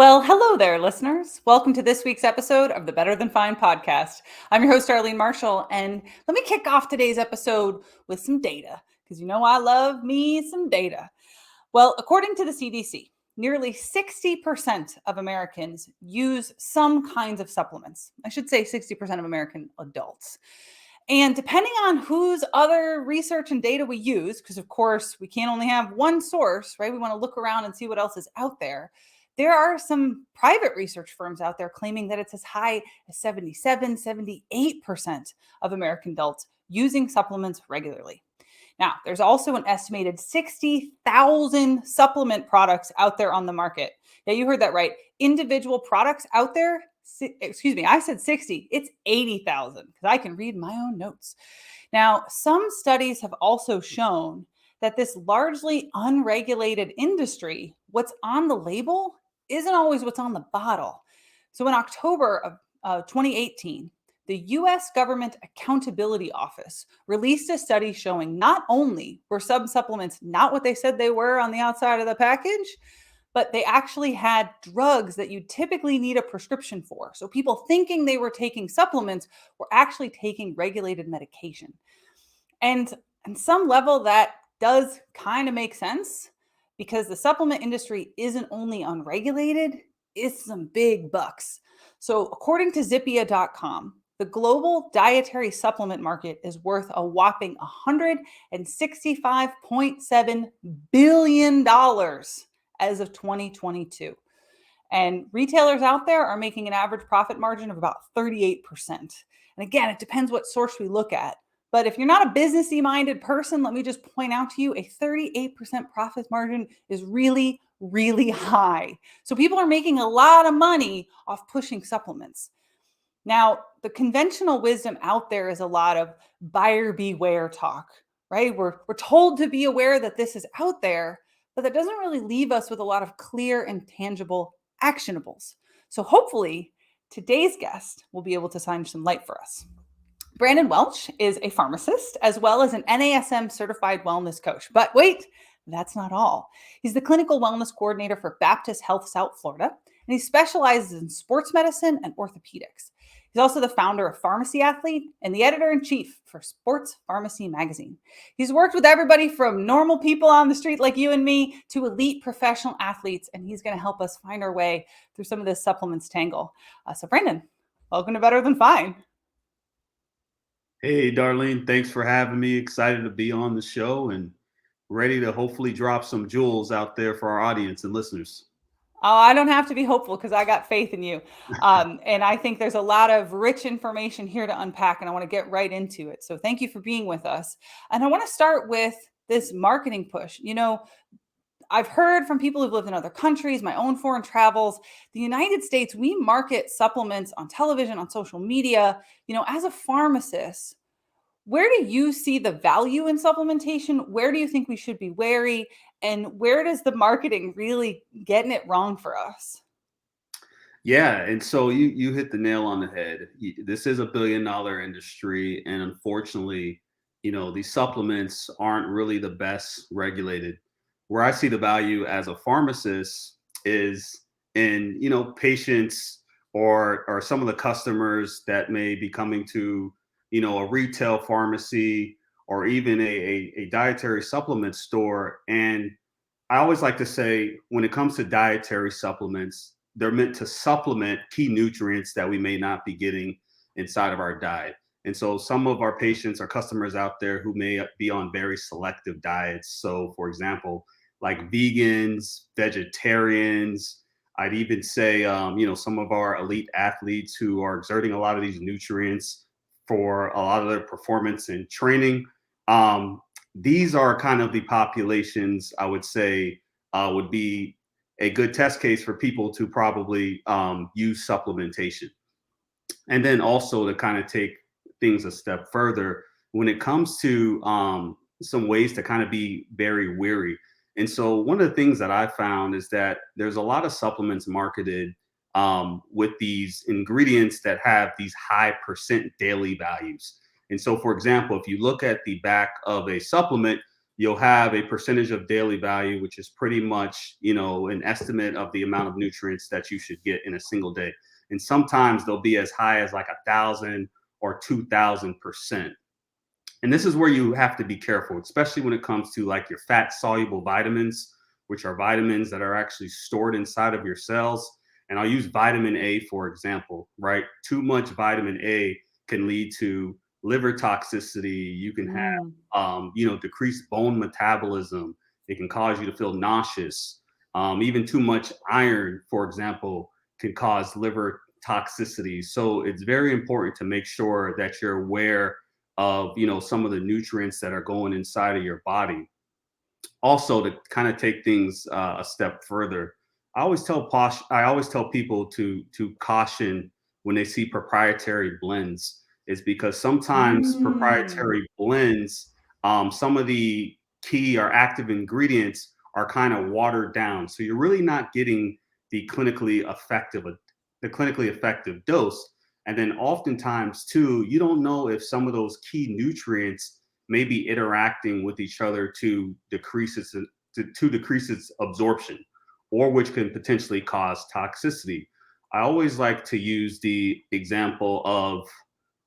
Well, hello there, listeners. Welcome to this week's episode of the Better Than Fine podcast. I'm your host, Darlene Marshall, and let me kick off today's episode with some data, because you know I love me some data. Well, according to the CDC, nearly 60% of Americans use some kinds of supplements. I should say 60% of American adults. And depending on whose other research and data we use, because of course we can't only have one source, right? We want to look around and see what else is out there. There are some private research firms out there claiming that it's as high as 77, 78% of American adults using supplements regularly. Now, there's also an estimated 60,000 supplement products out there on the market. Yeah, you heard that right. Individual products out there. Excuse me, I said 60. It's 80,000 because I can read my own notes. Now, some studies have also shown that this largely unregulated industry, what's on the label isn't always what's on the bottle. So in October of 2018, the US Government Accountability Office released a study showing not only were some supplements not what they said they were on the outside of the package, but they actually had drugs that you typically need a prescription for. So people thinking they were taking supplements were actually taking regulated medication. And on some level, that does kind of make sense because the supplement industry isn't only unregulated, it's some big bucks. So according to Zippia.com, the global dietary supplement market is worth a whopping $165.7 billion as of 2022. And retailers out there are making an average profit margin of about 38%. And again, it depends what source we look at. But if you're not a businessy minded person, let me just point out to you a 38% profit margin is really, really high. So people are making a lot of money off pushing supplements. Now, the conventional wisdom out there is a lot of buyer beware talk, right? We're told to be aware that this is out there, but that doesn't really leave us with a lot of clear and tangible actionables. So hopefully today's guest will be able to shine some light for us. Brandon Welch is a pharmacist as well as an NASM certified wellness coach. But wait, that's not all. He's the clinical wellness coordinator for Baptist Health South Florida, and he specializes in sports medicine and orthopedics. He's also the founder of Pharmacy Athlete and the editor-in-chief for Sports Pharmacy magazine. He's worked with everybody from normal people on the street like you and me to elite professional athletes, and he's going to help us find our way through some of this supplements tangle. So Brandon, welcome to Better Than Fine. Hey, Darlene, thanks for having me. Excited to be on the show and ready to hopefully drop some jewels out there for our audience and listeners. Oh, I don't have to be hopeful because I got faith in you. And I think there's a lot of rich information here to unpack, and I want to get right into it. So thank you for being with us. And I want to start with this marketing push. You know, I've heard from people who've lived in other countries, my own foreign travels, the United States, we market supplements on television, on social media. You know, as a pharmacist, where do you see the value in supplementation? Where do you think we should be wary? And where does the marketing really getting it wrong for us? Yeah, and so you hit the nail on the head. This is $1 billion industry, and unfortunately, these supplements aren't really the best regulated. Where I see the value as a pharmacist is in patients or some of the customers that may be coming to a retail pharmacy or even a dietary supplement store. And I always like to say, when it comes to dietary supplements, they're meant to supplement key nutrients that we may not be getting inside of our diet. And so some of our patients are customers out there who may be on very selective diets. So for example, like vegans, vegetarians, I'd even say, some of our elite athletes who are exerting a lot of these nutrients for a lot of their performance and training. These are kind of the populations I would say would be a good test case for people to probably use supplementation. And then also to kind of take things a step further when it comes to some ways to kind of be very wary. And so one of the things that I found is that there's a lot of supplements marketed with these ingredients that have these high percent daily values. And so, for example, if you look at the back of a supplement, you'll have a percentage of daily value, which is pretty much, an estimate of the amount of nutrients that you should get in a single day. And sometimes they'll be as high as like 1,000 or 2,000%. And this is where you have to be careful, especially when it comes to like your fat soluble vitamins, which are vitamins that are actually stored inside of your cells. And I'll use vitamin A, for example, right? Too much vitamin A can lead to liver toxicity. You can have, Mm. decreased bone metabolism. It can cause you to feel nauseous. Even too much iron, for example, can cause liver toxicity. So it's very important to make sure that you're aware of, some of the nutrients that are going inside of your body. Also, to kind of take things a step further, I always tell people to caution when they see proprietary blends, is because sometimes Mm. proprietary blends, some of the key or active ingredients are kind of watered down, so you're really not getting the clinically effective dose. And then oftentimes too, you don't know if some of those key nutrients may be interacting with each other to decrease its absorption, or which can potentially cause toxicity. I always like to use the example of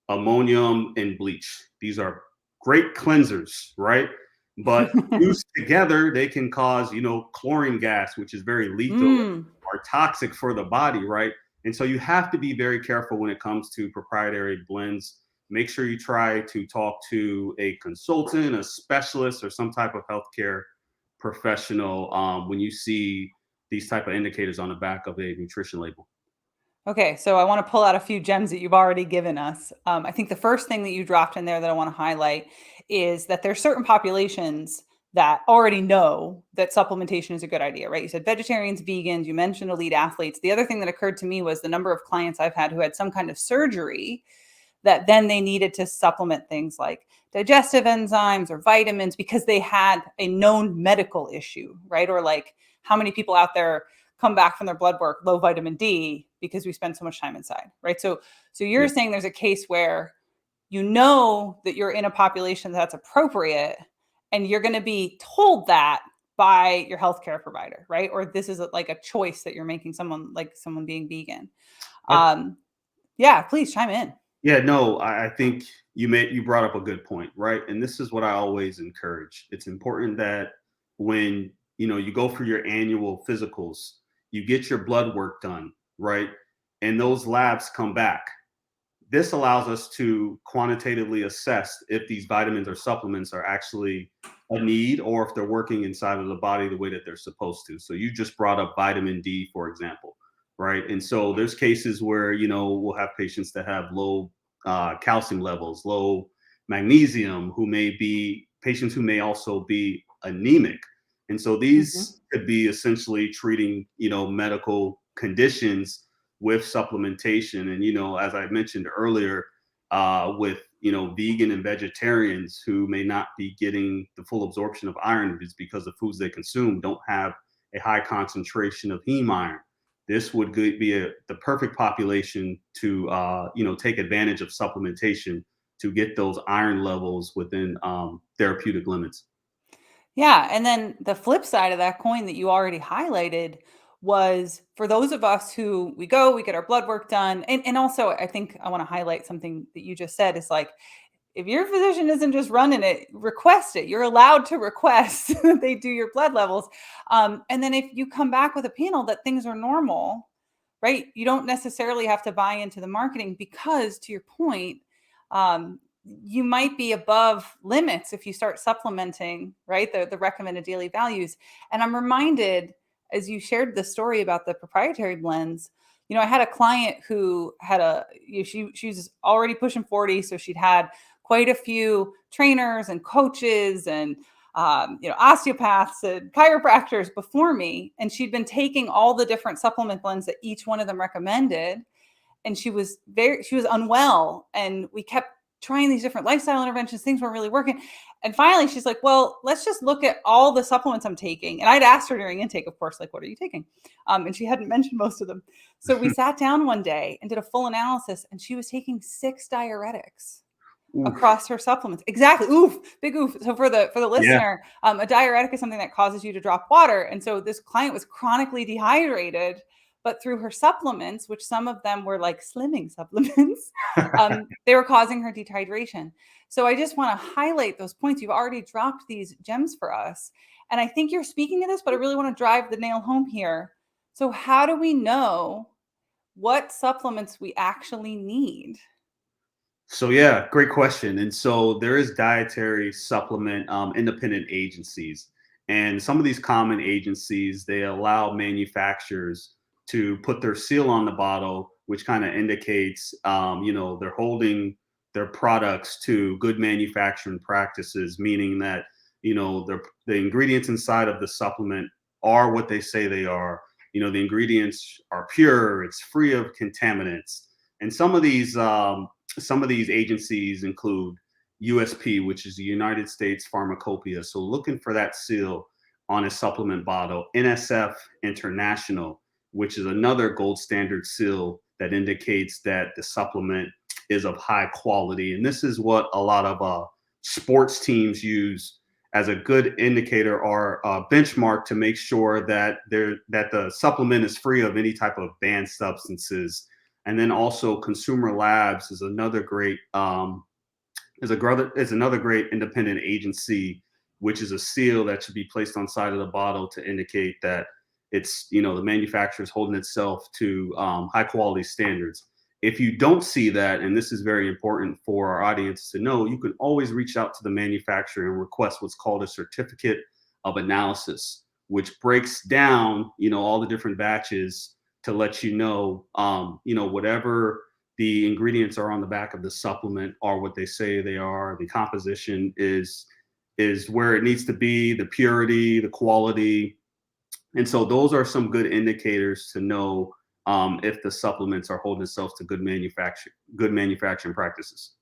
ammonium and bleach. These are great cleansers, right? But used together, they can cause, chlorine gas, which is very lethal Mm. or toxic for the body, right? And so you have to be very careful when it comes to proprietary blends. Make sure you try to talk to a consultant, a specialist, or some type of healthcare professional when you see these type of indicators on the back of a nutrition label. Okay, so I want to pull out a few gems that you've already given us. I think the first thing that you dropped in there that I want to highlight is that there's certain populations that already know that supplementation is a good idea, right? You said vegetarians, vegans, you mentioned elite athletes. The other thing that occurred to me was the number of clients I've had who had some kind of surgery that then they needed to supplement things like digestive enzymes or vitamins because they had a known medical issue, right? Or like how many people out there come back from their blood work low vitamin D because we spend so much time inside, right? So you're Yeah. saying there's a case where you know that you're in a population that's appropriate and you're going to be told that by your healthcare provider, right? Or this is like a choice that you're making, someone being vegan. I, um yeah, please chime in. Yeah, no, I think you brought up a good point, right? And this is what I always encourage. It's important that when you go for your annual physicals, you get your blood work done, right? And those labs come back. This allows us to quantitatively assess if these vitamins or supplements are actually a need or if they're working inside of the body the way that they're supposed to. So you just brought up vitamin D, for example, right? And so there's cases where, we'll have patients that have low calcium levels, low magnesium, who may be patients who may also be anemic. And so Mhm. these could be essentially treating, medical conditions with supplementation. And, as I mentioned earlier, with, vegan and vegetarians who may not be getting the full absorption of iron is because the foods they consume don't have a high concentration of heme iron. This would be the perfect population to, take advantage of supplementation to get those iron levels within therapeutic limits. Yeah, and then the flip side of that coin that you already highlighted was for those of us who we get our blood work done. And also I think I want to highlight something that you just said is like, if your physician isn't just running it, request it. You're allowed to request that they do your blood levels. And then if you come back with a panel that things are normal, right? You don't necessarily have to buy into the marketing because, to your point, um, you might be above limits if you start supplementing, right? The recommended daily values. And I'm reminded as you shared the story about the proprietary blends. I had a client who had she's already pushing 40, so she'd had quite a few trainers and coaches and osteopaths and chiropractors before me. And she'd been taking all the different supplement blends that each one of them recommended. And she was unwell. And we kept trying these different lifestyle interventions. Things weren't really working. And finally, she's like, well, let's just look at all the supplements I'm taking. And I'd asked her during intake, of course, like, what are you taking? And she hadn't mentioned most of them. So we sat down one day and did a full analysis, and she was taking 6 diuretics. Oof. across her supplements. Exactly. Oof, big oof. So for the Yeah. listener, a diuretic is something that causes you to drop water. And so this client was chronically dehydrated, but through her supplements, which some of them were like slimming supplements, they were causing her dehydration. So I just want to highlight those points. You've already dropped these gems for us. And I think you're speaking to this, but I really want to drive the nail home here. So how do we know what supplements we actually need? So yeah, great question. And so there is dietary supplement independent agencies, and some of these common agencies they allow manufacturers to put their seal on the bottle, which kind of indicates they're holding their products to good manufacturing practices, meaning that the ingredients inside of the supplement are what they say they are. The ingredients are pure, it's free of contaminants, and some of these agencies include USP, which is the United States Pharmacopoeia. So looking for that seal on a supplement bottle. NSF International, which is another gold standard seal that indicates that the supplement is of high quality. And this is what a lot of sports teams use as a good indicator or benchmark to make sure that the supplement is free of any type of banned substances. And then also Consumer Labs is another great independent agency, which is a seal that should be placed on side of the bottle to indicate that it's the manufacturer is holding itself to high quality standards. If you don't see that, and this is very important for our audience to know, you can always reach out to the manufacturer and request what's called a certificate of analysis, which breaks down all the different batches to let whatever the ingredients are on the back of the supplement are what they say they are. The composition is where it needs to be, the purity, the quality. And so those are some good indicators to know if the supplements are holding themselves to good manufacturing practices.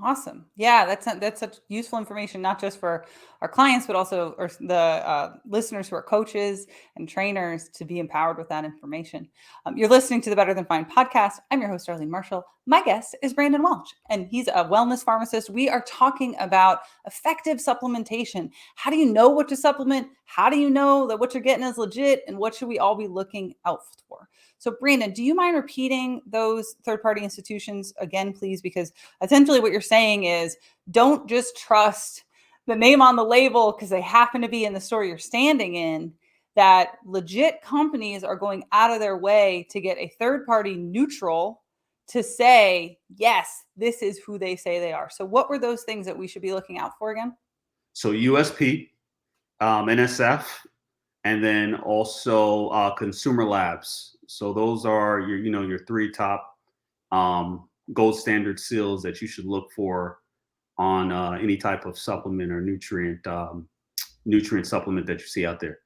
Awesome. Yeah, that's such useful information, not just for our clients, but also the listeners who are coaches and trainers to be empowered with that information. You're listening to the Better Than Fine podcast. I'm your host, Darlene Marshall. My guest is Brandon Welch, and he's a wellness pharmacist. We are talking about effective supplementation. How do you know what to supplement? How do you know that what you're getting is legit? And what should we all be looking out for? So, Brandon, do you mind repeating those third-party institutions again, please? Because essentially what you're saying is don't just trust the name on the label because they happen to be in the store you're standing in, that legit companies are going out of their way to get a third-party neutral to say, yes, this is who they say they are. So what were those things that we should be looking out for again? So USP, NSF, and then also Consumer Labs. So those are your three top gold standard seals that you should look for on any type of supplement or nutrient supplement that you see out there.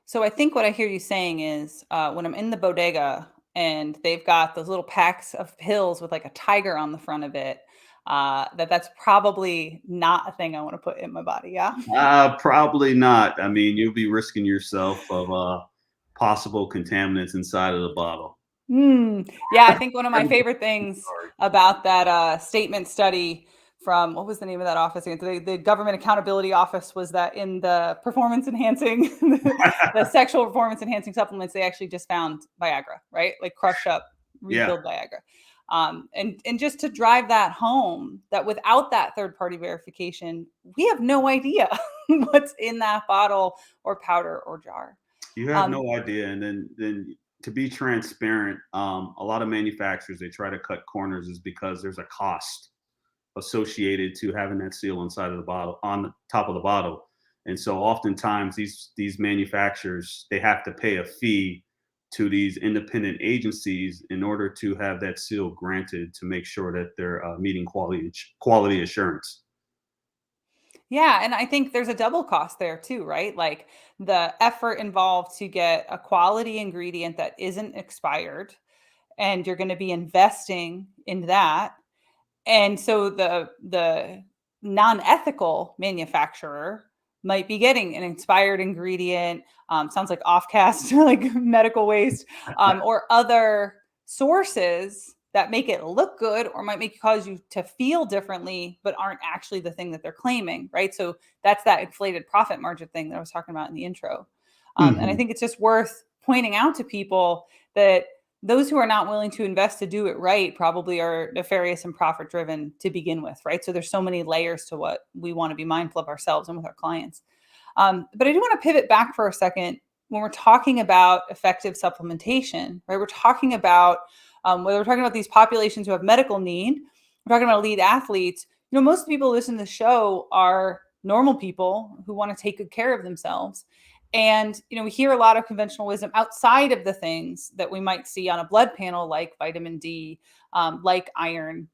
So I think what I hear you saying is when I'm in the bodega and they've got those little packs of pills with like a tiger on the front of it, that's probably not a thing I want to put in my body. Yeah. Probably not. I mean, you'll be risking yourself of possible contaminants inside of the bottle. Yeah, I think one of my favorite things about that statement study from what was the name of that office? The Government Accountability Office was that in the performance enhancing, the sexual performance enhancing supplements, they actually just found Viagra, right? Like crush up, rebuild Viagra. And just to drive that home, that without that third party verification, we have no idea what's in that bottle or powder or jar. You have no idea. And then to be transparent, a lot of manufacturers they try to cut corners is because there's a cost associated to having that seal inside of the bottle on the top of the bottle. And so oftentimes these manufacturers they have to pay a fee to these independent agencies in order to have that seal granted to make sure that they're meeting quality assurance. Yeah, and I think there's a double cost there too, right? Like the effort involved to get a quality ingredient that isn't expired, and you're going to be investing in that. And so the non-ethical manufacturer might be getting an expired ingredient, sounds like off-cast, like medical waste, or other sources that make it look good or might cause you to feel differently, but aren't actually the thing that they're claiming, right? So that's that inflated profit margin thing that I was talking about in the intro. And I think it's just worth pointing out to people that those who are not willing to invest to do it right probably are nefarious and profit driven to begin with, right? So there's so many layers to what we want to be mindful of ourselves and with our clients. But I do want to pivot back for a second when we're talking about effective supplementation, right? We're talking about whether we're talking about these populations who have medical need, we're talking about elite athletes. Most people who listen to the show are normal people who want to take good care of themselves. And, we hear a lot of conventional wisdom outside of the things that we might see on a blood panel, like vitamin D, like iron.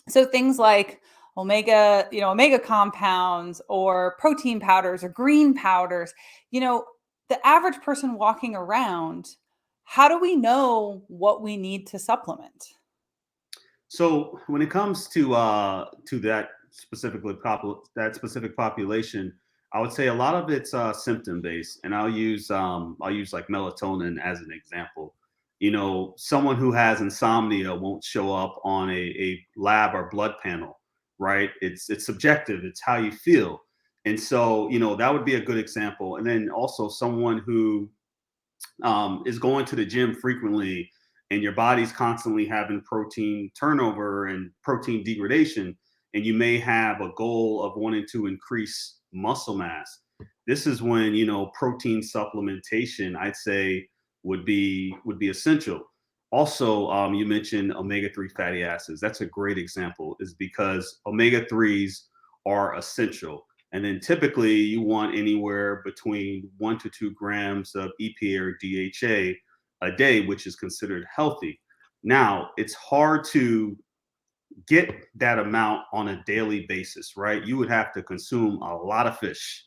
So things like omega compounds or protein powders or green powders, the average person walking around, how do we know what we need to supplement? So when it comes to that specific population, I would say a lot of it's symptom based, and I'll use like melatonin as an example. Someone who has insomnia won't show up on a lab or blood panel, right? It's subjective. It's how you feel, and so that would be a good example. And then also someone who is going to the gym frequently and your body's constantly having protein turnover and protein degradation, and you may have a goal of wanting to increase muscle mass. This is when protein supplementation, I'd say, would be essential. Also, you mentioned omega-3 fatty acids. That's a great example, is because omega-3s are essential. And then typically you want anywhere between 1 to 2 grams of EPA or DHA a day, which is considered healthy. Now, it's hard to get that amount on a daily basis, right? You would have to consume a lot of fish.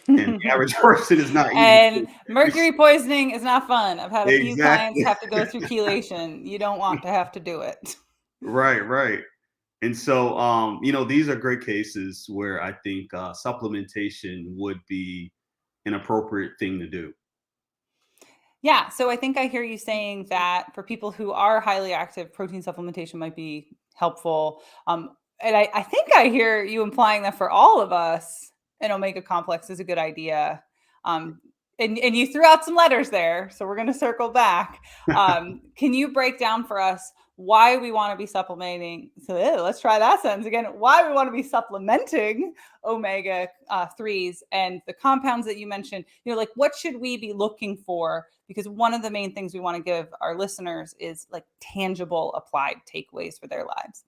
And the average person is not eating And mercury poisoning is not fun. I've had a few clients exactly. have to go through chelation. You don't want to have to do it. Right. And so, these are great cases where I think supplementation would be an appropriate thing to do. Yeah. So I think I hear you saying that for people who are highly active, protein supplementation might be helpful. And I think I hear you implying that for all of us, an omega complex is a good idea. Um, and you threw out some letters there. So we're going to circle back. Can you break down for us why we want to be supplementing? So let's try that sentence again. Why we want to be supplementing omega 3s and the compounds that you mentioned, like what should we be looking for? Because one of the main things we want to give our listeners is like tangible applied takeaways for their lives.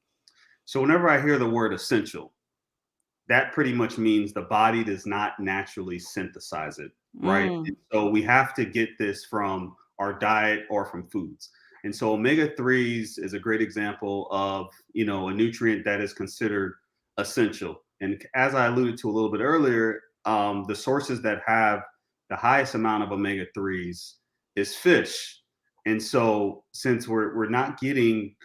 So whenever I hear the word essential, that pretty much means the body does not naturally synthesize it, right? And so we have to get this from our diet or from foods. And so omega-3s is a great example of, a nutrient that is considered essential. And as I alluded to a little bit earlier, the sources that have the highest amount of omega-3s is fish. And so since we're not getting,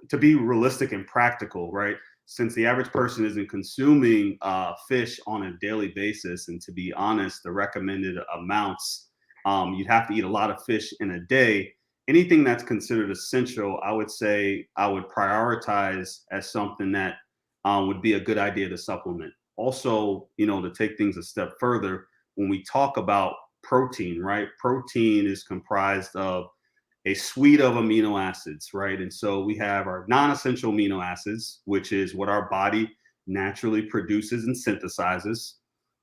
to be realistic and practical, right? Since the average person isn't consuming fish on a daily basis, and to be honest, the recommended amounts, you'd have to eat a lot of fish in a day. Anything that's considered essential, I would say I would prioritize as something that would be a good idea to supplement. Also, to take things a step further, when we talk about protein, right? Protein is comprised of a suite of amino acids, right? And so we have our non-essential amino acids, which is what our body naturally produces and synthesizes,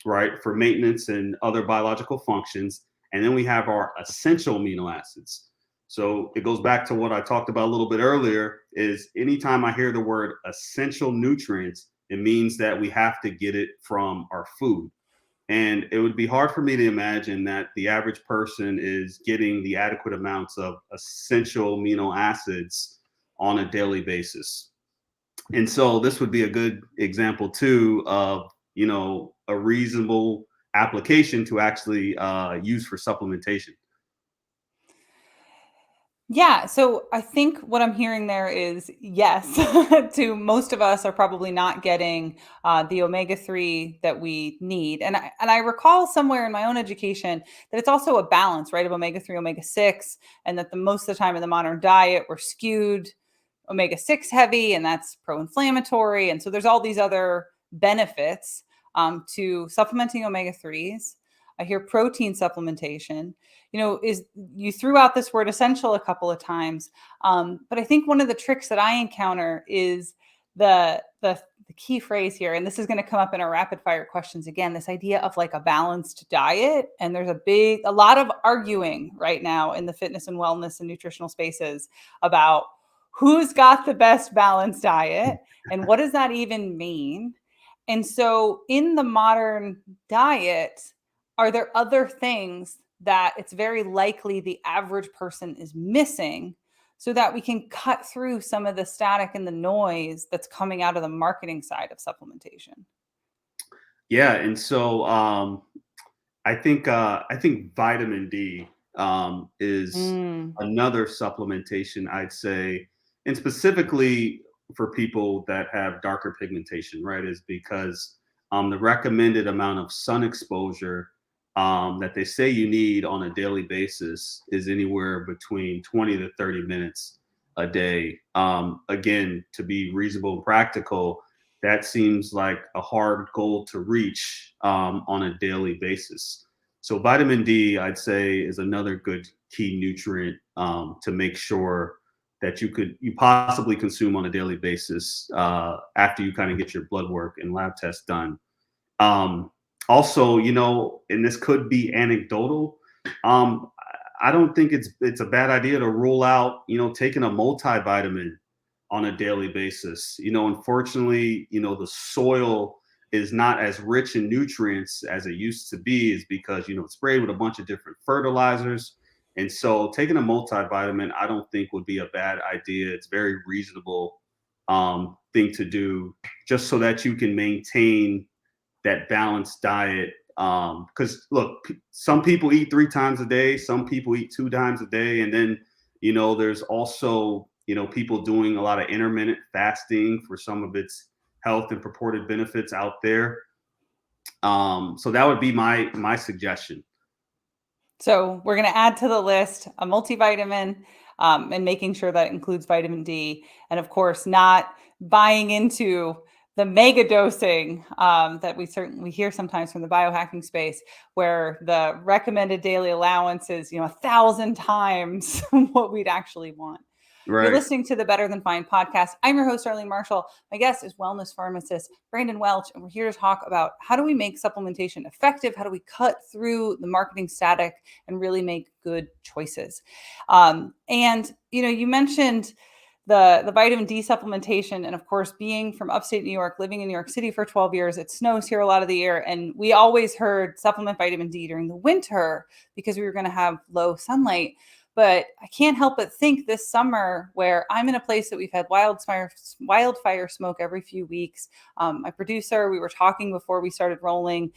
right, for maintenance and other biological functions. And then we have our essential amino acids. So it goes back to what I talked about a little bit earlier, is anytime I hear the word essential nutrients, it means that we have to get it from our food. And it would be hard for me to imagine that the average person is getting the adequate amounts of essential amino acids on a daily basis. And so this would be a good example too of, a reasonable application to actually use for supplementation. Yeah, so I think what I'm hearing there is yes, to most of us are probably not getting the omega-3 that we need. And I recall somewhere in my own education that it's also a balance, right, of omega-3, omega-6, and that the most of the time in the modern diet we're skewed omega-6 heavy, and that's pro-inflammatory. And so there's all these other benefits to supplementing omega-3s. I hear protein supplementation. You threw out this word essential a couple of times. But I think one of the tricks that I encounter is the key phrase here, and this is going to come up in our rapid fire questions again, this idea of like a balanced diet. And there's a lot of arguing right now in the fitness and wellness and nutritional spaces about who's got the best balanced diet and what does that even mean. And so in the modern diet, are there other things that it's very likely the average person is missing so that we can cut through some of the static and the noise that's coming out of the marketing side of supplementation? Yeah, and so I think vitamin D is Mm. another supplementation I'd say, and specifically for people that have darker pigmentation, right? Is because the recommended amount of sun exposure that they say you need on a daily basis is anywhere between 20 to 30 minutes a day. Again, to be reasonable and practical, that seems like a hard goal to reach on a daily basis. So vitamin D, I'd say, is another good key nutrient to make sure that you possibly consume on a daily basis after you kind of get your blood work and lab tests done. Um, Also, and this could be anecdotal. Um, I don't think it's a bad idea to rule out, taking a multivitamin on a daily basis. Unfortunately, the soil is not as rich in nutrients as it used to be, is because it's sprayed with a bunch of different fertilizers. And so taking a multivitamin, I don't think would be a bad idea. It's very reasonable thing to do just so that you can maintain that balanced diet. Because look, some people eat 3 times a day, some people eat 2 times a day, and then there's also people doing a lot of intermittent fasting for some of its health and purported benefits out there. So that would be my suggestion. So we're going to add to the list a multivitamin, and making sure that includes vitamin D. And of course, not buying into the mega dosing that we hear sometimes from the biohacking space, where the recommended daily allowance is 1,000 times what we'd actually want. You're Right. listening to the Better Than Fine podcast. I'm your host, Darlene Marshall. My guest is wellness pharmacist Brandon Welch, and we're here to talk about how do we make supplementation effective? How do we cut through the marketing static and really make good choices? And you mentioned the vitamin D supplementation, and of course, being from upstate New York, living in New York City for 12 years, it snows here a lot of the year, and we always heard supplement vitamin D during the winter because we were going to have low sunlight. But I can't help but think this summer, where I'm in a place that we've had wildfire smoke every few weeks. My producer, we were talking before we started rolling.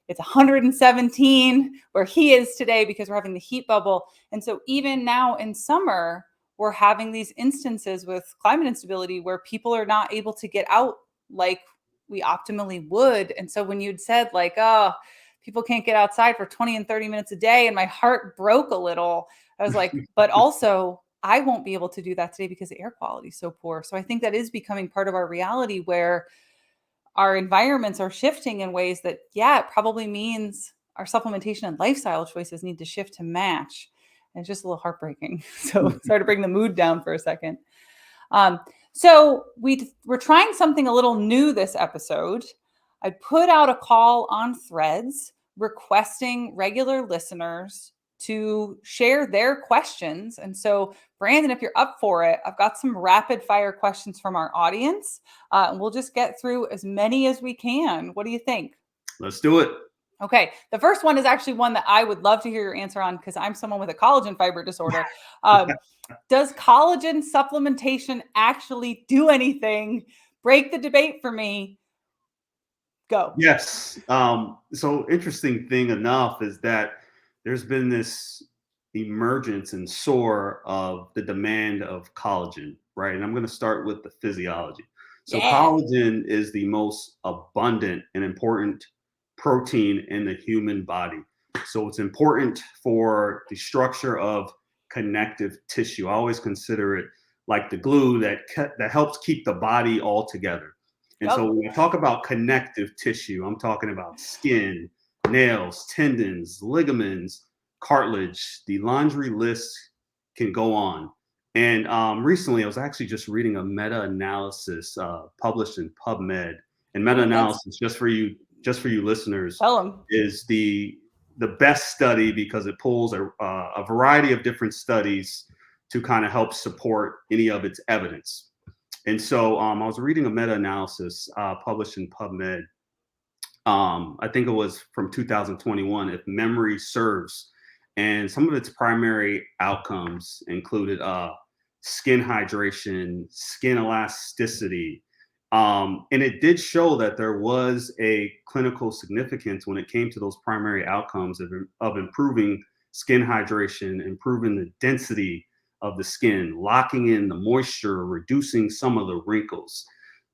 It's 117 where he is today because we're having the heat bubble. And so even now in summer, we're having these instances with climate instability where people are not able to get out like we optimally would. And so when you'd said like, oh, people can't get outside for 20 and 30 minutes a day, and my heart broke a little. I was like, but also I won't be able to do that today because the air quality is so poor. So I think that is becoming part of our reality, where our environments are shifting in ways that, yeah, it probably means our supplementation and lifestyle choices need to shift to match. And it's just a little heartbreaking. So sorry to bring the mood down for a second. So we're trying something a little new this episode. I put out a call on Threads requesting regular listeners to share their questions. And so, Brandon, if you're up for it, I've got some rapid fire questions from our audience, and we'll just get through as many as we can. What do you think? Let's do it. Okay. The first one is actually one that I would love to hear your answer on, because I'm someone with a collagen fiber disorder. Does collagen supplementation actually do anything? Break the debate for me. Go. Yes. So interesting thing enough is that there's been this emergence and soar of the demand of collagen, right? And I'm going to start with the physiology. So Yeah. collagen is the most abundant and important protein in the human body. So it's important for the structure of connective tissue. I always consider it like the glue that helps keep the body all together. And Yep. so when I talk about connective tissue, I'm talking about skin, nails, tendons, ligaments, cartilage. The laundry list can go on. And recently, I was actually just reading a meta-analysis published in PubMed. And Ooh, that's meta-analysis, just for you listeners, tell them. is the best study because it pulls a variety of different studies to kind of help support any of its evidence. And so I was reading a meta-analysis published in PubMed. I think it was from 2021, if memory serves. And some of its primary outcomes included skin hydration, skin elasticity. And it did show that there was a clinical significance when it came to those primary outcomes of improving skin hydration, improving the density of the skin, locking in the moisture, reducing some of the wrinkles.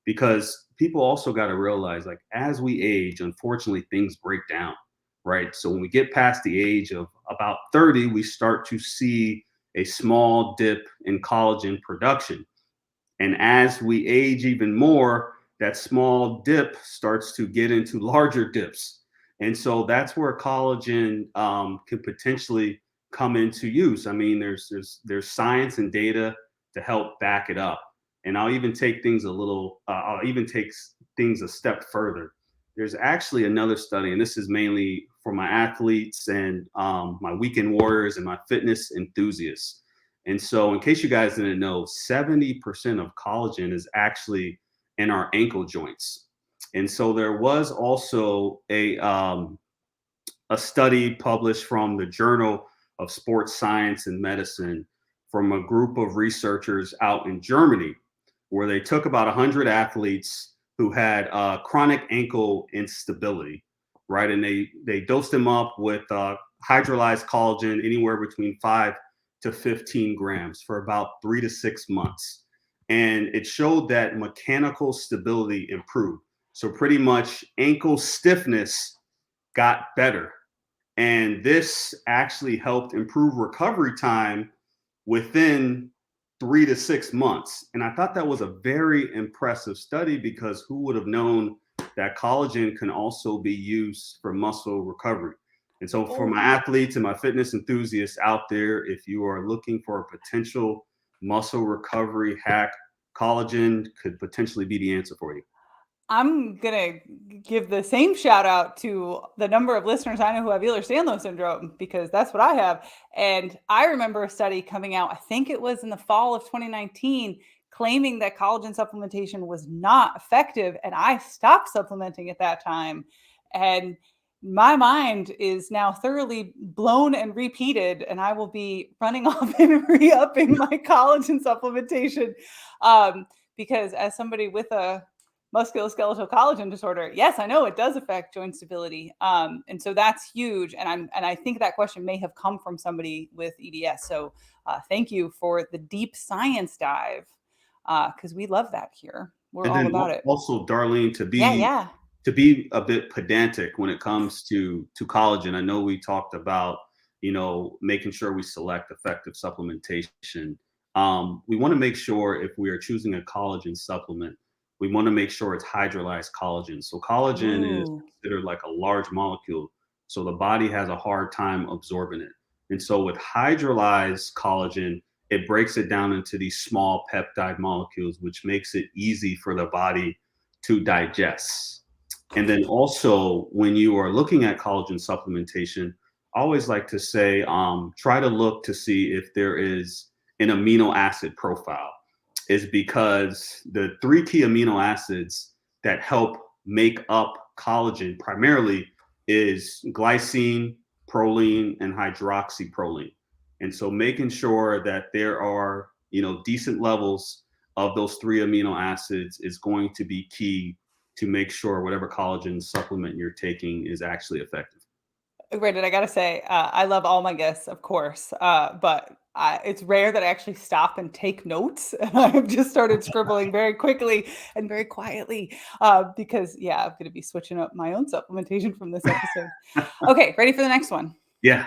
Because people also got to realize, like, as we age, unfortunately, things break down, right? So when we get past the age of about 30, we start to see a small dip in collagen production. And as we age even more, that small dip starts to get into larger dips. And so that's where collagen can potentially come into use. I mean, there's science and data to help back it up. And I'll even take things a little. I'll even take things a step further. There's actually another study, and this is mainly for my athletes and my weekend warriors and my fitness enthusiasts. And so, in case you guys didn't know, 70% of collagen is actually in our ankle joints. And so, there was also a study published from the Journal of Sports Science and Medicine from a group of researchers out in Germany, where they took about 100 athletes who had chronic ankle instability, right? And they dosed them up with hydrolyzed collagen anywhere between 5 to 15 grams for about 3 to 6 months. And it showed that mechanical stability improved. So pretty much ankle stiffness got better. And this actually helped improve recovery time within 3 to 6 months. And I thought that was a very impressive study because who would have known that collagen can also be used for muscle recovery? And so, for my athletes and my fitness enthusiasts out there, if you are looking for a potential muscle recovery hack, collagen could potentially be the answer for you. I'm gonna give the same shout out to the number of listeners I know who have Ehlers-Danlos syndrome because that's what I have. And I remember a study coming out, I think it was in the fall of 2019, claiming that collagen supplementation was not effective. And I stopped supplementing at that time. And my mind is now thoroughly blown and repeated, and I will be running off and re-upping my collagen supplementation. Because as somebody with a musculoskeletal collagen disorder, yes, I know it does affect joint stability, and so that's huge. And I think that question may have come from somebody with EDS. So thank you for the deep science dive, because we love that here. We're And all then about it. also, Darlene, Yeah, yeah. to be a bit pedantic when it comes to collagen. I know we talked about, making sure we select effective supplementation. We want to make sure if we are choosing a collagen supplement, we want to make sure it's hydrolyzed collagen. So collagen is Ooh. considered like a large molecule, so the body has a hard time absorbing it. And so with hydrolyzed collagen, it breaks it down into these small peptide molecules, which makes it easy for the body to digest. And then also, when you are looking at collagen supplementation, I always like to say, try to look to see if there is an amino acid profile. Is because the three key amino acids that help make up collagen primarily is glycine, proline, and hydroxyproline. And so making sure that there are, decent levels of those three amino acids is going to be key to make sure whatever collagen supplement you're taking is actually effective. Brandon, I gotta say, I love all my guests, of course, but it's rare that I actually stop and take notes. And I've just started scribbling very quickly and very quietly because, yeah, I'm going to be switching up my own supplementation from this episode. Okay, ready for the next one? Yeah.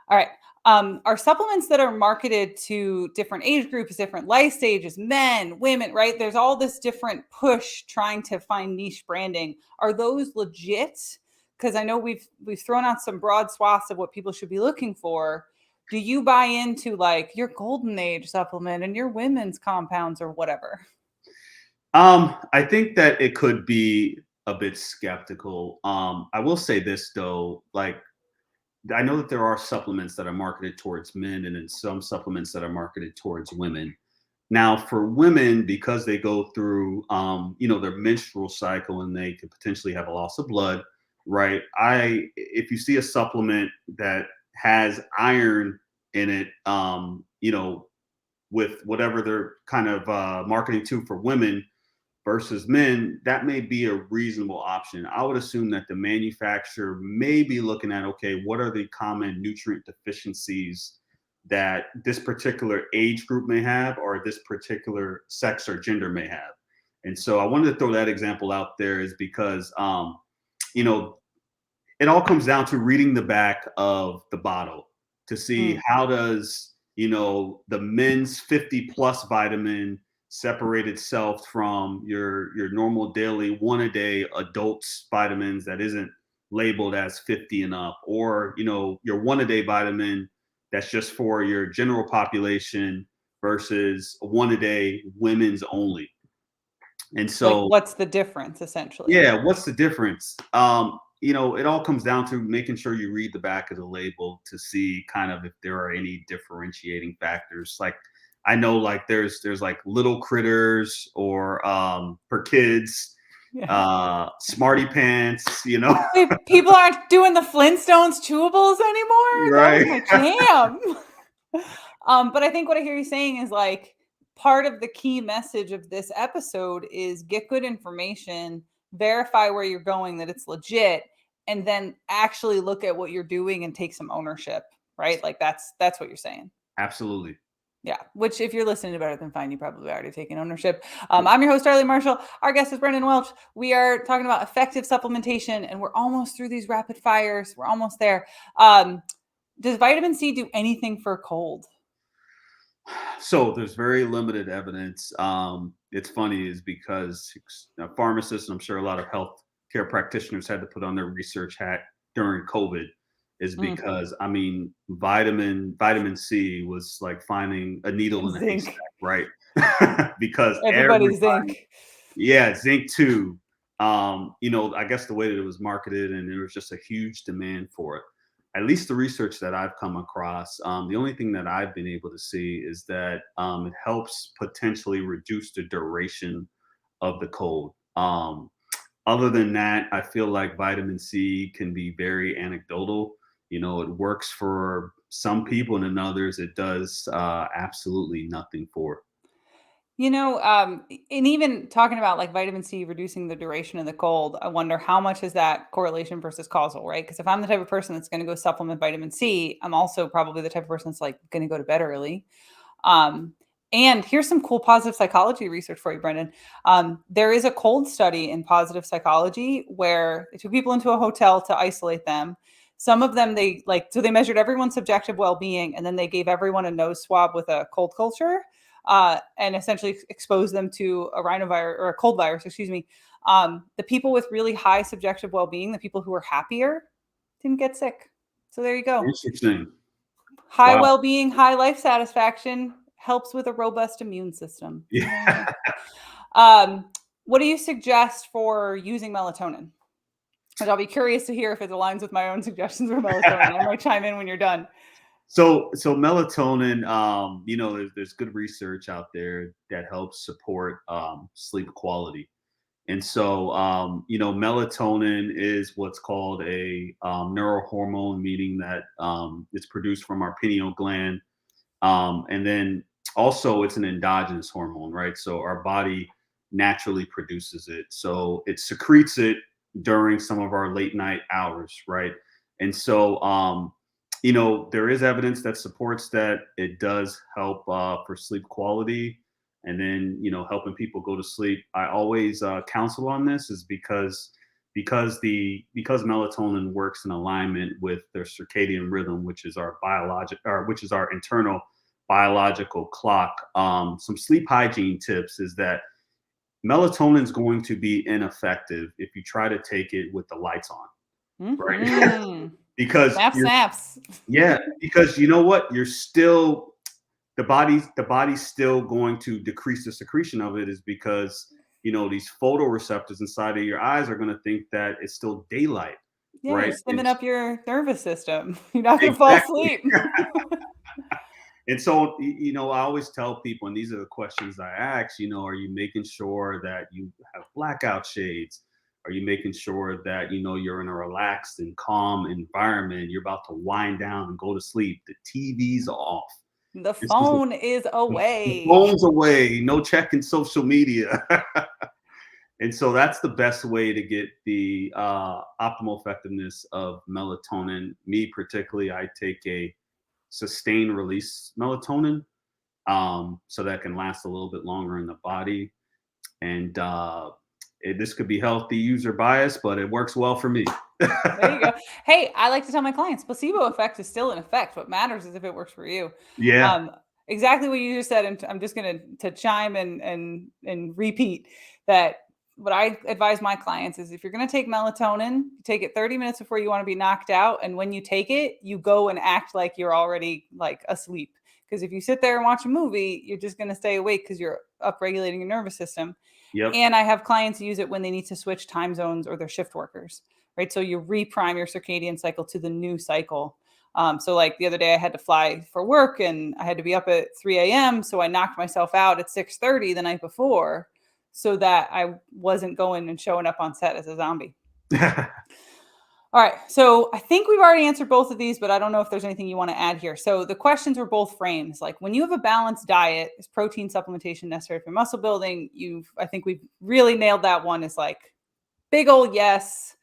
All right. Are supplements that are marketed to different age groups, different life stages, men, women, right? There's all this different push trying to find niche branding. Are those legit? Because I know we've thrown out some broad swaths of what people should be looking for. Do you buy into like your golden age supplement and your women's compounds or whatever? I think that it could be a bit skeptical. I will say this though, like I know that there are supplements that are marketed towards men and then some supplements that are marketed towards women. Now, for women, because they go through, their menstrual cycle and they could potentially have a loss of blood, right? If you see a supplement that has iron in it, with whatever they're kind of marketing to for women, versus men, that may be a reasonable option. I would assume that the manufacturer may be looking at, okay, what are the common nutrient deficiencies that this particular age group may have, or this particular sex or gender may have. And so I wanted to throw that example out there is because, you know, it all comes down to reading the back of the bottle to see Mm. how does the men's 50 plus vitamin separate itself from your normal daily one a day adults vitamins that isn't labeled as 50 and up, or your one a day vitamin that's just for your general population versus one a day women's only. And Like, so what's the difference essentially? yeah, what's the difference? It all comes down to making sure you read the back of the label to see kind of if there are any differentiating factors. Like I know like there's like little critters or for kids, Yeah. smarty pants. Wait, people aren't doing the Flintstones chewables anymore? That was Right. my jam. But I think what I hear you saying is like part of the key message of this episode is get good information, verify where you're going that it's legit, and then actually look at what you're doing and take some ownership, right? Like that's what you're saying. Absolutely. Yeah, which if you're listening to Better Than Fine, you probably already taken ownership. I'm your host, Darlene Marshall. Our guest is Brandon Welch. We are talking about effective supplementation, and we're almost through these rapid fires. We're almost there. Does vitamin C do anything for a cold? So there's very limited evidence. It's funny is because pharmacists, I'm sure a lot of healthcare practitioners had to put on their research hat during COVID, is Mm, because I mean vitamin C was like finding a needle and in a haystack, zinc. right? Because Everybody's zinc. yeah, zinc too. I guess the way that it was marketed and there was just a huge demand for it. At least the research that I've come across, the only thing that I've been able to see is that it helps potentially reduce the duration of the cold. Other than that, I feel like vitamin C can be very anecdotal. It works for some people, and in others, it does absolutely nothing for. And even talking about like vitamin C reducing the duration of the cold, I wonder how much is that correlation versus causal, right? Because if I'm the type of person that's going to go supplement vitamin C, I'm also probably the type of person that's like going to go to bed early. Um, and here's some cool positive psychology research for you, Brendan. There is a cold study in positive psychology where they took people into a hotel to isolate them. Some of them so they measured everyone's subjective well-being, and then they gave everyone a nose swab with a cold culture, and essentially exposed them to a rhinovirus or a cold virus, excuse me. The people with really high subjective well-being, the people who were happier, didn't get sick. So there you go. Interesting. High Wow. well-being, high life satisfaction helps with a robust immune system. So there you Yeah. go. Um, what do you suggest for using melatonin? And I'll be curious to hear if it aligns with my own suggestions for melatonin. I might chime in when you're done. So melatonin, there's good research out there that helps support sleep quality. And so, melatonin is what's called a neurohormone, meaning that it's produced from our pineal gland. And then also, it's an endogenous hormone, right? So our body naturally produces it. So it secretes it during some of our late night hours, right? And so, there is evidence that supports that it does help for sleep quality and then, helping people go to sleep. I always counsel on this is because because melatonin works in alignment with their circadian rhythm, which is our internal biological clock. Some sleep hygiene tips is that melatonin is going to be ineffective if you try to take it with the lights on, right? Mm-hmm. because Snap, you're snaps. yeah, because you know what? You're still the body's still going to decrease the secretion of it, is because these photoreceptors inside of your eyes are going to think that it's still daylight, Yeah, you're right? stimming up your nervous system. You're not going to fall Exactly. asleep. And so, I always tell people, and these are the questions I ask, are you making sure that you have blackout shades? Are you making sure that, you're in a relaxed and calm environment? You're about to wind down and go to sleep. The TV's off. The This is phone is the away. phone's away. No checking social media. And so that's the best way to get the optimal effectiveness of melatonin. Me particularly, I take a sustained release melatonin, so that can last a little bit longer in the body. And this could be healthy user bias, but it works well for me. There you go. Hey, I like to tell my clients, placebo effect is still an effect. What matters is if it works for you. Yeah. Exactly what you just said, and I'm just going to chime and repeat that. What I advise my clients is, if you're going to take melatonin, take it 30 minutes before you want to be knocked out, and when you take it, you go and act like you're already like asleep. Because if you sit there and watch a movie, you're just going to stay awake because you're upregulating your nervous system. Yep. And I have clients use it when they need to switch time zones or they're shift workers, right? So you reprime your circadian cycle to the new cycle. So like the other day I had to fly for work and I had to be up at 3 a.m. So I knocked myself out at 6:30 the night before so that I wasn't going and showing up on set as a zombie. All right. So I think we've already answered both of these, but I don't know if there's anything you want to add here. So the questions were both frames. Like, when you have a balanced diet, is protein supplementation necessary for muscle building? I think we've really nailed that one. Is like, big old yes.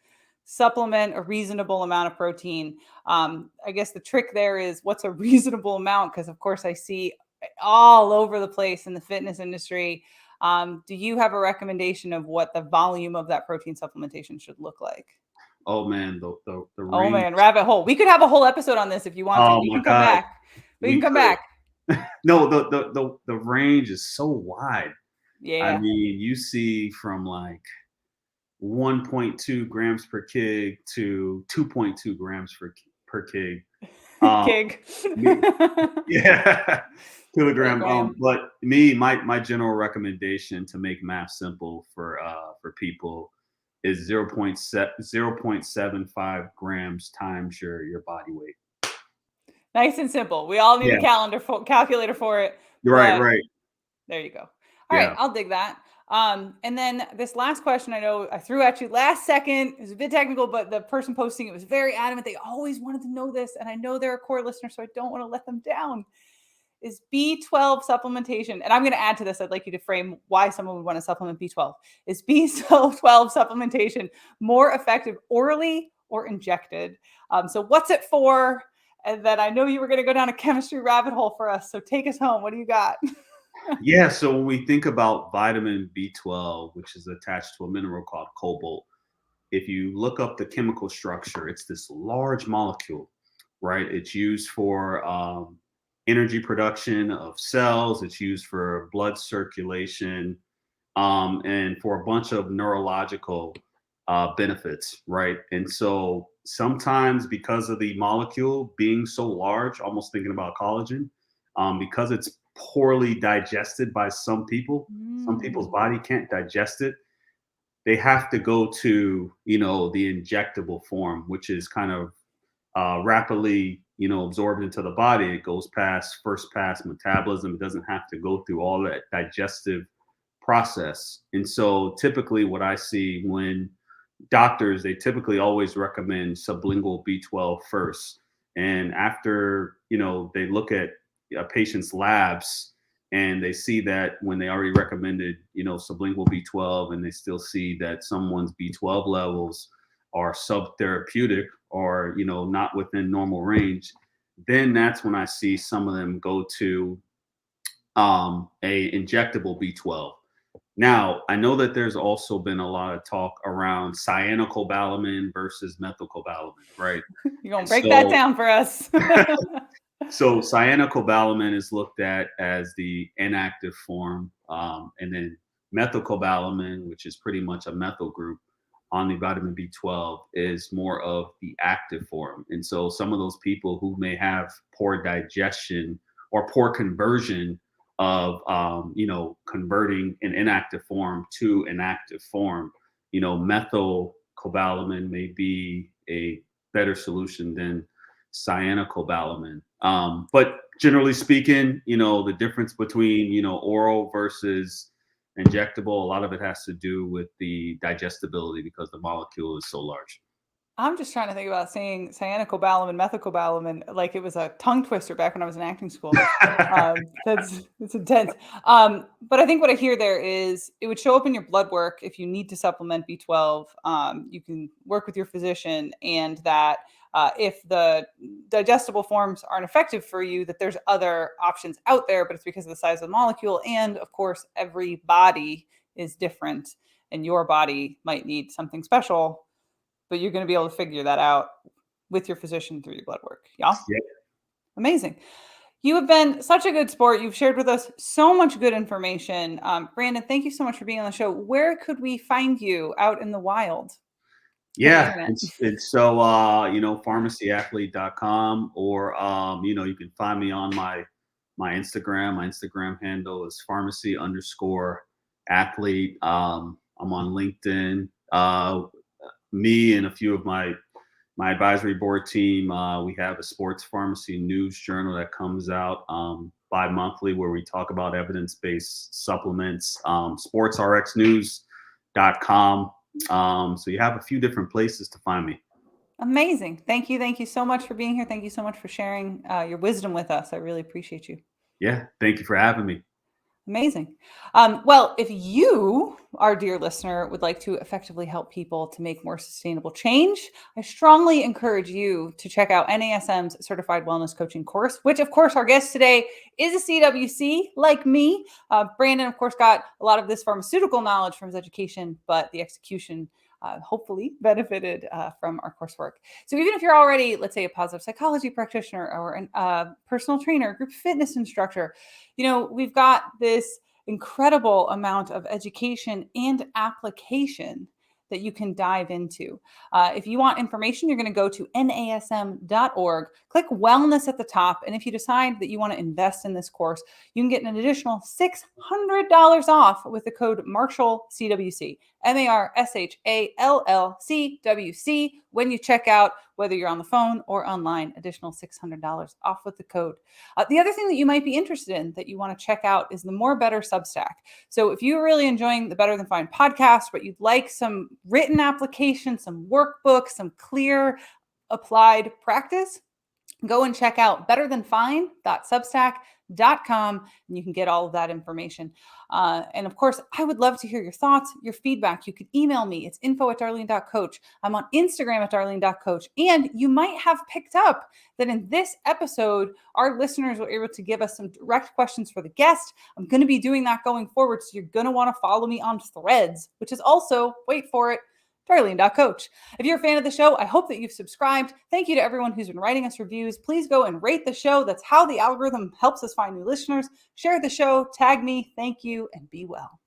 Supplement a reasonable amount of protein. I guess the trick there is, what's a reasonable amount? Because of course I see all over the place in the fitness industry. Do you have a recommendation of what the volume of that protein supplementation should look like? Oh man, the Oh range. man, rabbit hole. We could have a whole episode on this if you want to. Oh We my can come God, back. We we can come could. back. No, the range is so wide. I Yeah. mean, you see from like 1.2 grams per kg to 2.2 grams per kg. Um, Kig. me, yeah, kilogram. Kilogram. But my general recommendation to make math simple for people is 0.75 grams times your body weight. Nice and simple. We all need Yeah, a calculator for it, right, but right. there you go. All right, Yeah, I'll dig that. And then this last question, I know I threw at you last second. It was a bit technical, but the person posting it was very adamant. They always wanted to know this, and I know they're a core listener, so I don't want to let them down. Is B12 supplementation, and I'm going to add to this, I'd like you to frame why someone would want to supplement B12. Is B12 supplementation more effective orally or injected? So what's it for? And then I know you were going to go down a chemistry rabbit hole for us. So take us home. What do you got? yeah. So when we think about vitamin B12, which is attached to a mineral called cobalt, if you look up the chemical structure, it's this large molecule, right? It's used for energy production of cells. It's used for blood circulation, and for a bunch of neurological benefits, right? And so sometimes, because of the molecule being so large, almost thinking about collagen, because it's poorly digested by some people, some people's Mm. body can't digest it. They have to go to the injectable form, which is kind of rapidly absorbed into the body. It goes past first pass metabolism. It doesn't have to go through all that digestive process. And so typically what I see when doctors, they typically always recommend sublingual B12 first. And after, they look at a patient's labs and they see that when they already recommended, sublingual B12, and they still see that someone's B12 levels are subtherapeutic or, not within normal range, then that's when I see some of them go to a injectable B12. Now, I know that there's also been a lot of talk around cyanocobalamin versus methylcobalamin, right? You're going And to break that so down for us. so cyanocobalamin is looked at as the inactive form, and then methylcobalamin, which is pretty much a methyl group on the vitamin B12, is more of the active form. And so some of those people who may have poor digestion or poor conversion of, converting an inactive form to an active form, methylcobalamin may be a better solution than cyanocobalamin. But generally speaking, the difference between, oral versus injectable, a lot of it has to do with the digestibility because the molecule is so large. I'm just trying to think about saying cyanocobalamin, methylcobalamin, like it was a tongue twister back when I was in acting school. It's intense. But I think what I hear there is it would show up in your blood work if you need to supplement B12. You can work with your physician, and that if the digestible forms aren't effective for you, that there's other options out there, but it's because of the size of the molecule. And of course, every body is different, and your body might need something special, but you're going to be able to figure that out with your physician through your blood work. Yeah. Yeah. Amazing. You have been such a good sport. You've shared with us so much good information. Brandon, thank you so much for being on the show. Where could we find you out in the wild of the Yeah, internet? it's so pharmacyathlete.com, or you can find me on my Instagram. My Instagram handle is pharmacy_athlete. I'm on LinkedIn. Me and a few of my advisory board team, we have a sports pharmacy news journal that comes out bi-monthly, where we talk about evidence-based supplements. sportsrxnews.com. So you have a few different places to find me. Amazing. Thank you. Thank you so much for being here. Thank you so much for sharing your wisdom with us. I really appreciate you. Yeah, thank you for having me. Amazing. Well, if you, our dear listener, would like to effectively help people to make more sustainable change, I strongly encourage you to check out NASM's Certified Wellness Coaching course, which, of course, our guest today is a CWC like me. Brandon, of course, got a lot of this pharmaceutical knowledge from his education, but the execution hopefully benefited from our coursework. So even if you're already, let's say, a positive psychology practitioner or a personal trainer, group fitness instructor, we've got this incredible amount of education and application that you can dive into. If you want information, you're going to go to nasm.org, click wellness at the top. And if you decide that you want to invest in this course, you can get an additional $600 off with the code MarshallCWC, MarshallCWC. When you check out, whether you're on the phone or online, additional $600 off with the code. The other thing that you might be interested in that you want to check out is the More Better Substack. So if you're really enjoying the Better Than Fine podcast, but you'd like some written application, some workbooks, some clear applied practice, go and check out betterthanfine.substack.com, and you can get all of that information. And of course, I would love to hear your thoughts, your feedback. You can email me. It's info@darlene.coach. I'm on Instagram @darlene.coach. And you might have picked up that in this episode, our listeners were able to give us some direct questions for the guest. I'm going to be doing that going forward. So you're going to want to follow me on Threads, which is also, wait for it, Darlene.coach. If you're a fan of the show, I hope that you've subscribed. Thank you to everyone who's been writing us reviews. Please go and rate the show. That's how the algorithm helps us find new listeners. Share the show, tag me. Thank you, and be well.